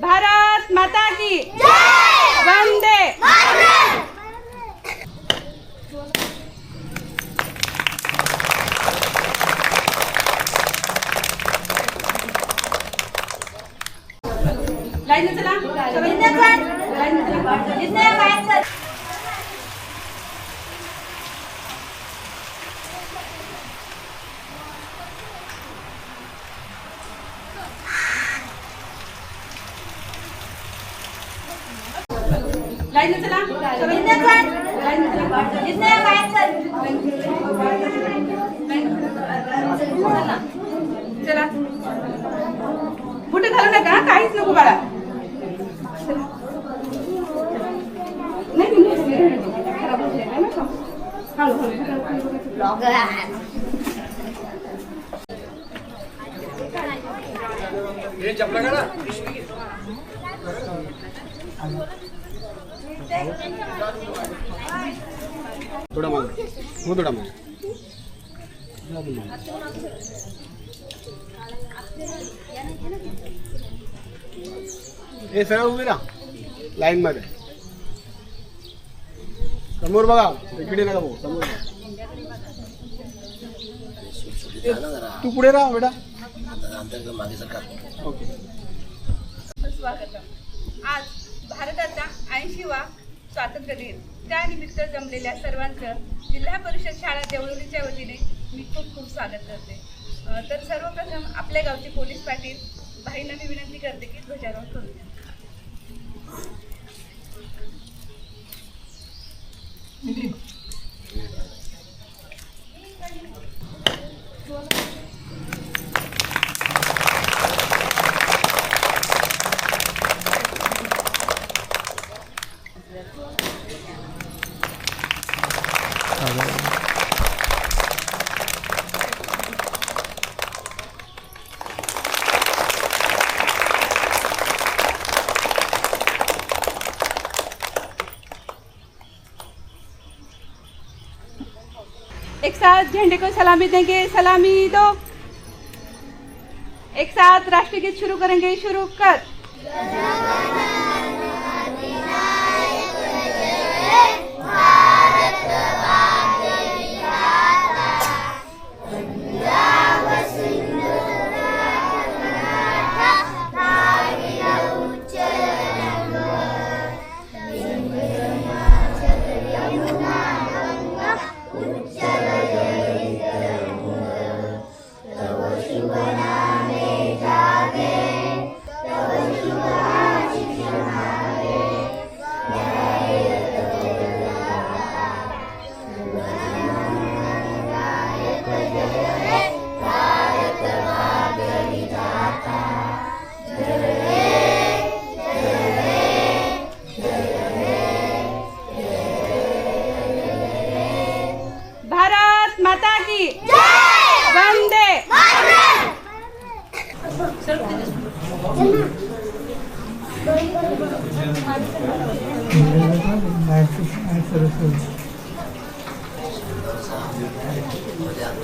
भारत माता की जय, वंदे मातरम। लाइन में चला, लाइन में चला, जितने लाइन चल। लाइन में चला, लाइन में चला, जितने लाइन चल। चला, बुटे घालू नका, काहीच नको बाळा। ये चपला का ना थोड़ा मांग वो थोड़ा मांग हे सरळ उभी राहा लाईन मध्ये समोर बघा इकडे नका भाऊ समोर तू पुढे राहा बेटा ओके स्वागतम। आज भारताचा 80वा स्वातंत्र्य दिन, त्यानिमित्त जमलेल्या सर्वांचं जिल्हा परिषद शाळा देवळीच्या वतीने मी खूप खूप स्वागत करते। तर सर्वप्रथम आपल्या गावचे पोलीस पाटील भाईंना मी विनंती करते की ध्वजारोहण करू द्या। एक साथ झंडे को सलामी देंगे, सलामी दो। एक साथ राष्ट्रीय गीत शुरू करेंगे, शुरू कर। भारत माता की जय, वंदे मातरम।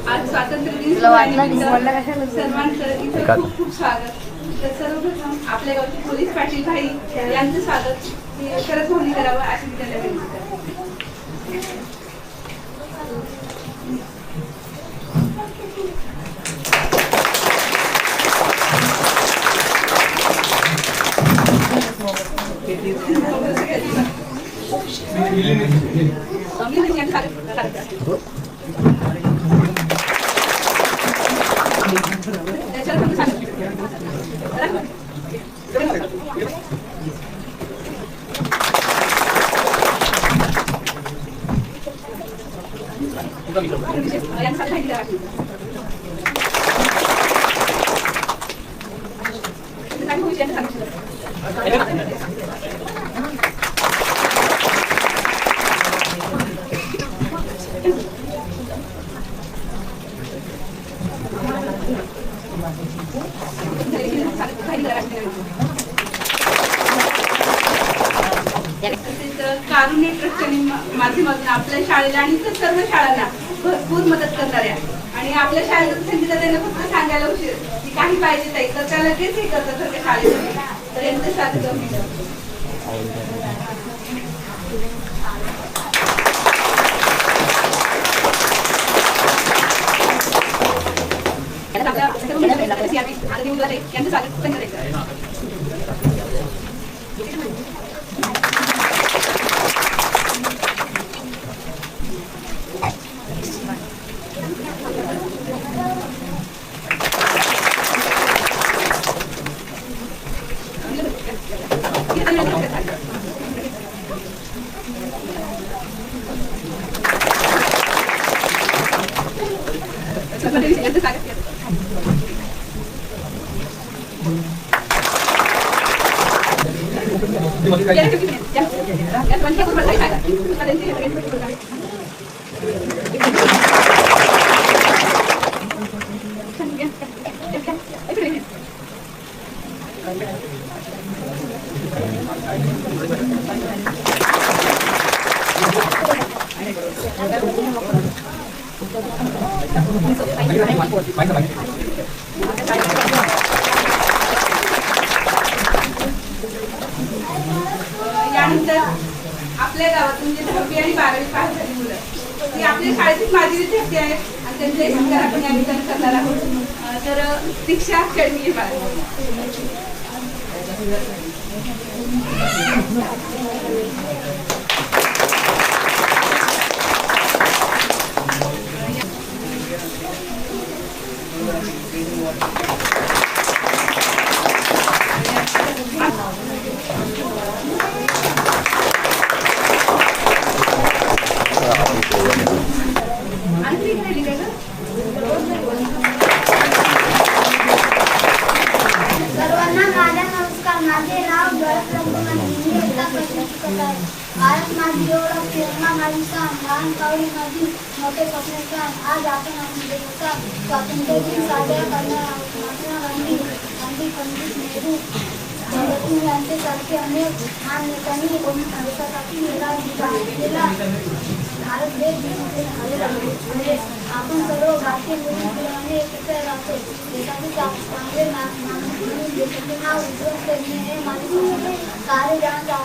आज स्वातंत्र्य दिन सर्वांचं इथं खूप खूप स्वागत। तर सर्वप्रथम आपल्या गावचे पोलीस पाटील भाई यांचं स्वागत करत होणी करावं अशी मी त्यांना विनंती करते। कारुण्य ट्रस्टच्या माध्यमातून आपल्या शाळेला आणि सर्व शाळांना भरपूर मदत करणाऱ्या आणि आपल्या शाळेत संगीता त्यांना फक्त सांगायला उशीर की काही पाहिजे ताई तर त्या लगेच हे करतात शाळेमध्ये. तर यांचं स्वागत करते. यांचं स्वागत पण करायचं. यानंतर आपल्या गावातून जे 10वी आणि 12वी पास झाली मुलं ती आपल्या शाळेतील माजी विद्यार्थी आहेत आणि त्यांचे सत्कार आपण या ठिकाणी करणार आहोत. तर दीक्षा खेळणी आज माझी ओळख प्रेरणा माझी काम लहान कावडी माझी मोठे स्वप्न काम. आज आपण देशाचा स्वातंत्र्य दिन साजरा करणार आहोत. महात्मा गांधी पंडित नेहरू भगत सिंग यांच्यासारखे अनेक महान नेत्यांनी देशासाठी लढा दिला. भारत देश झालेला आहे. आपण सर्व भारतीय मिळून एकत्र राहतो. देशाचे चांगले नागरिक म्हणून देशाचे नाव उज्ज्वल करणे हे माझे कार्य जाणता.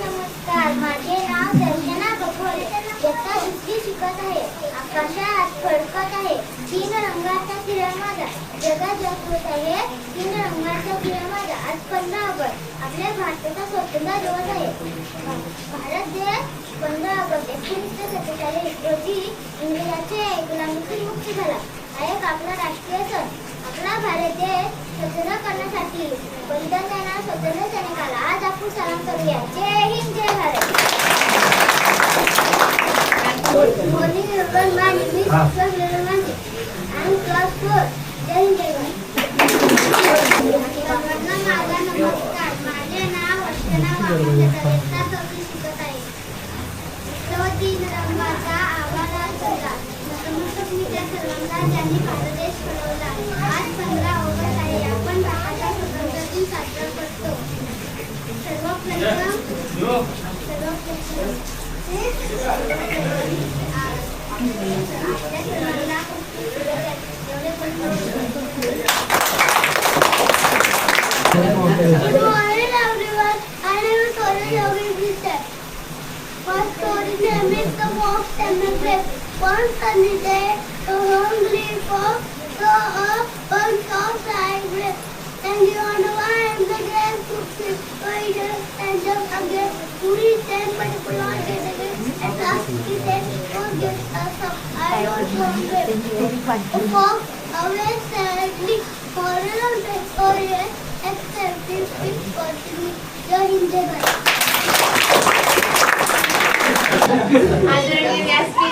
नमस्कार, माझे नाव दर्शना बखोरे. इयत्ता 2री शिकत आहे. आकाशात फडकत आहे 3 रंगाचा किरण माझा. जगात जगत आहे 3 रंगाचा किरण माझा. आज 15 ऑगस्ट आपल्या भारताचा स्वतंत्र दिवस आहे. भारत देश 15 ऑगस्ट 1947 रोजी इंग्रजांच्या गुलामीतून मुक्त झाला. हा एक आपला राष्ट्रीय सण. आपला भारत देश स्वतंत्र करण्यासाठी बलिदान देणारा स्वतंत्र सैनिकाला आज आपण सलाम करूया. जय हिंद, जय भारत. मोदी निर्माण मानवी शिक्षण निर्माण आणि क्लास 4. जय हिंद, जय भारत. माझा नमस्कार, माझे नाव अर्चना वाघमारे. इयत्ता 4वी शिकत आहे. 3 रंगाचा आवाज चढला. नतमस्तक मी त्या सर्वांना ज्यांनी भारत देश घडवला. आज 15 ऑगस्ट आहे. आपण भारताचा स्वतंत्र दिन साजरा करतो. सर्वप्रथम आपल्या सर्वांना Hello everyone, I am Soren Yogi. First story name is the Fox and the Grapes. One sunny day, a hungry fox saw a bunch of dry grapes. And he wondered why the grapes could sit wider and jump again. To reach them, but he could not get again. At last he said, "Don't get us up, I don't want grapes." The fox away sadly for a long time. Oh yes, except if it got to me. Jai Hind, Jai Bharat. आदरणीय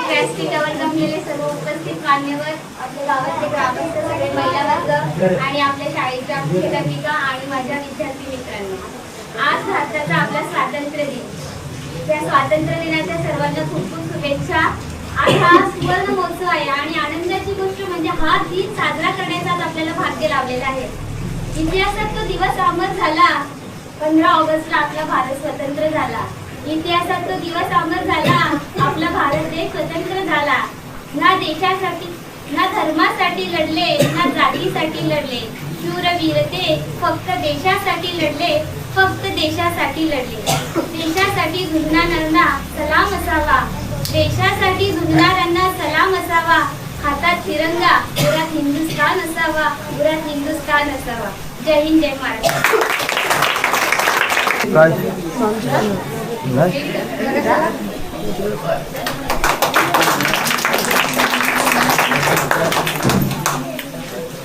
व्यासपीठावर जमलेले सर्व उपस्थित मान्यवर, आपल्या गावातले ग्रामस्थ, सगळे महिला वर्ग आणि आपल्या शाळेच्या मुख्याध्यापिका आणि माझ्या विद्यार्थी मित्रांनो, आज भारताचा आपला स्वातंत्र्य दिन. त्या स्वातंत्र्य दिनाच्या सर्वांना खूप खूप शुभेच्छा. आज हा सुवर्ण महोत्सव आहे आणि आनंदाची गोष्ट म्हणजे हा दिन साजरा करण्याचा आज आपल्याला भाग्य लाभलेला आहे. इतिहासात तो दिवस अमर झाला. 15 ऑगस्टला आपला भारत स्वतंत्र झाला. इतिहासात तो दिवस अमर झाला. आपला भारत देश स्वतंत्र झाला. ना देशासाठी ना धर्मासाठी लढले, ना जातीसाठी लढले. शूरवीर ते फक्त देशासाठी लढले, फक्त देशासाठी लढले. देशासाठी झुंजणाऱ्यांना सलाम असावा, देशासाठी झुंजणाऱ्यांना सलाम असावा. हातात तिरंगा, उरात हिंदुस्थान असावा, उरात हिंदुस्थान असावा. जय हिंद, जय महाराष्ट्र.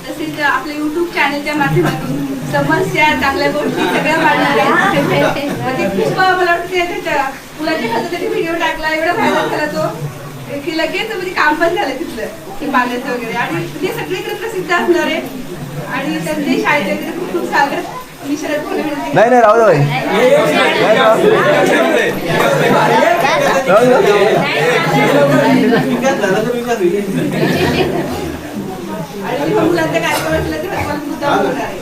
तसेच आपल्या युट्यूब चॅनलच्या माध्यमातून समस्या चांगल्या गोष्टी सगळ्या मांडणार आहे. म्हणजे खूप मला वाटतं त्याच्या मुलाच्या खात्यासाठी व्हिडिओ टाकला, एवढा व्हायरल झाला तो की लगेच म्हणजे काम पण झालं तिथलं की पाण्याचं वगैरे. आणि ते सगळीकडे प्रसिद्ध असणार आहे. आणि त्यांचे शाळेच्या वगैरे खूप खूप स्वागत. मी शरद कोल्हे म्हणते. नाही राहू दे आणि जेव्हा मुलांचा कार्यक्रम असला तेव्हा तुम्हाला मुद्दा होणार आहे.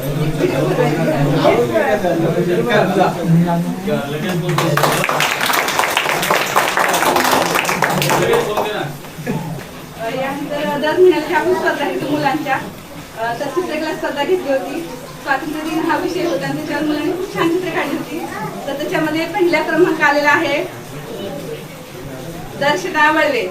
यानंतर दर महिन्याला आपण स्पर्धा घेतो मुलांच्या. तर चित्रकला स्पर्धा घेतली होती. स्वातंत्र्य दिन हा विषय होता आणि त्याच्यावर मुलांनी खूप छान चित्र काढली होती. तर त्याच्यामध्ये पहिला क्रमांक आलेला आहे दर्शना वळवे.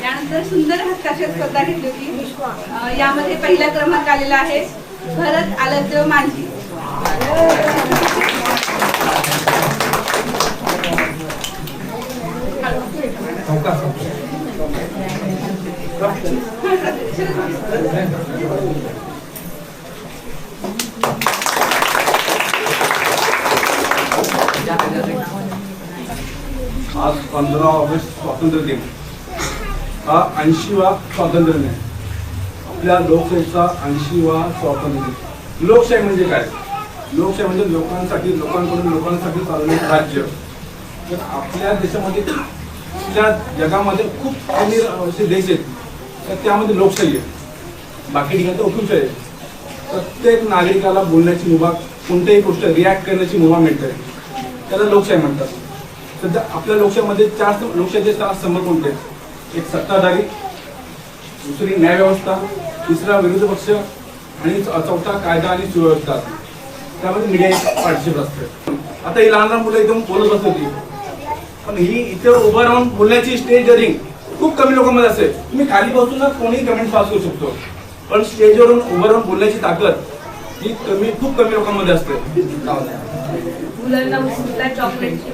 यानंतर सुंदर हस्ताक्षर स्पर्धा घेतली होती. यामध्ये पहिला क्रमांक आलेला आहे भरत आलदेव मांझी. आज 15 ऑगस्ट स्वातंत्र्य दिन हा 80वा स्वातंत्र्य दिन. आपल्या लोकशाहीचा 80वा स्वातंत्र्य दिन. लोकशाही म्हणजे काय? लोकशाही म्हणजे लोकांसाठी, लोकांकडून लोकांसाठी चालवणारे राज्य. तर आपल्या देशामध्ये, आपल्या जगामध्ये खूप कमी असे देश आहेत तर त्यामध्ये लोकशाही आहे. बाकी ठिकाणी तर हुकूमशाही आहे. प्रत्येक नागरिकाला बोलण्याची मुभा, कोणत्याही गोष्ट रिॲक्ट करण्याची मुभा मिळते, त्याला लोकशाही म्हणतात. सध्या आपल्या लोकशाहीमध्ये लोकशाहीचे 4 स्तंभ कोणते? एक सत्ताधारी, दुसरी न्यायव्यवस्था, तिसरा विरोधी पक्ष आणि चौथा कायदा आणि सुव्यवस्था. त्यामध्ये मीडिया एक पार्टिसिपेट असते. आता ही लहान लहान मुलं एकदम बोलत बसली होती, पण ही इथे उभं राहून बोलण्याची स्टेजवरिंग खूप कमी लोकांमध्ये असते. तुम्ही खाली बसून कोणीही कमेंट पास करू शकतो, पण स्टेजवरून उभं राहून बोलण्याची ताकद ही खूप कमी लोकांमध्ये असते. मुलांना उत्सुकता चॉकलेटची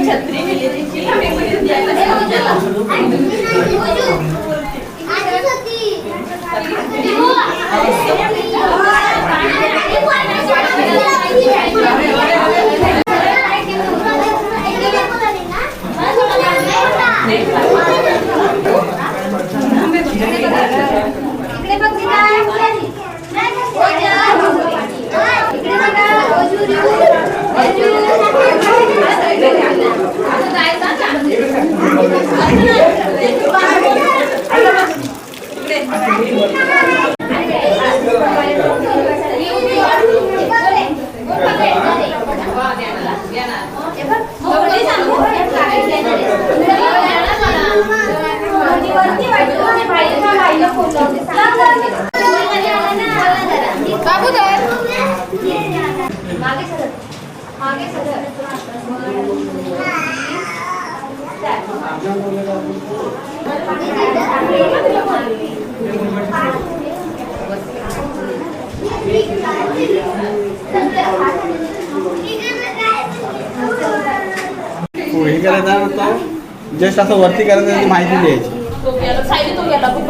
छत्री मागे सरक. मागे सरक. हो हे करायचं नसतं जस्ट असं वरती करायचं त्याची माहिती द्यायची तो गेला, सायली तो गेला खूप